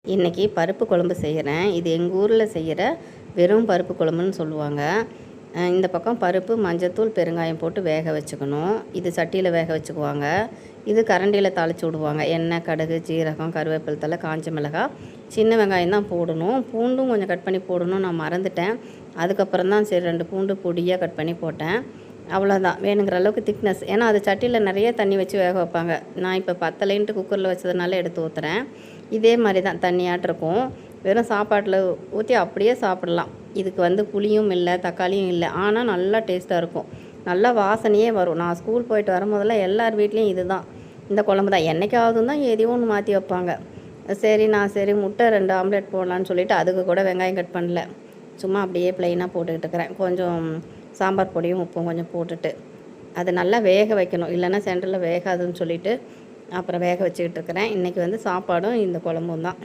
இன்றைக்கி பருப்பு குழம்பு செய்கிறேன். இது எங்கள் ஊரில் செய்கிற வெறும் பருப்பு குழம்புன்னு சொல்லுவாங்க. இந்த பக்கம் பருப்பு, மஞ்சத்தூள், பெருங்காயம் போட்டு வேக வச்சுக்கணும். இது சட்டியில் வேக வச்சுக்குவாங்க. இது கரண்டியில் தாளித்து விடுவாங்க. எண்ணெய், கடுகு, ஜீரகம், கருவேப்பிலை தழை, காஞ்ச மிளகாய், சின்ன வெங்காயம் தான் போடணும். பூண்டும் கொஞ்சம் கட் பண்ணி போடணும், நான் மறந்துட்டேன். அதுக்கப்புறம் தான் சரி 2 பூண்டு பொடியாக கட் பண்ணி போட்டேன். அவ்வளோதான், வேணுங்கிற அளவுக்கு திக்னஸ். ஏன்னா அது சட்டியில் நிறைய தண்ணி வச்சு வேக வைப்பாங்க. நான் இப்போ பத்தலைன்ட்டு குக்கரில் வச்சதுனால எடுத்து ஊற்றுறேன். இதே மாதிரி தான் தண்ணியாட்டிருக்கும். வெறும் சாப்பாட்டில் ஊற்றி அப்படியே சாப்பிடலாம். இதுக்கு புளியும் இல்லை, தக்காளியும் இல்லை. ஆனால் நல்லா டேஸ்ட்டாக இருக்கும். நல்லா வாசனையே வரும். நான் ஸ்கூல் போயிட்டு வரும்போதெல்லாம் எல்லார் வீட்லேயும் இது தான், இந்த குழம்பு தான். என்றைக்காவது தான் எதையும் ஒன்று மாற்றி வைப்பாங்க. சரி முட்டை 2 ஆம்லேட் போடலான்னு சொல்லிவிட்டு அதுக்கு கூட வெங்காயம் கட் பண்ணல. சும்மா அப்படியே ப்ளைனாக போட்டுக்கிட்டு இருக்கிறேன். கொஞ்சம் சாம்பார் பொடியும் உப்பும் கொஞ்சம் போட்டுட்டு அது நல்லா வேக வைக்கணும். இல்லைன்னா சென்டரில் வேகாதுன்னு சொல்லிவிட்டு அப்புறம் வேக வச்சுக்கிட்டு இருக்கிறேன். இன்றைக்கி சாப்பாடும் இந்த குழம்பும் தான்.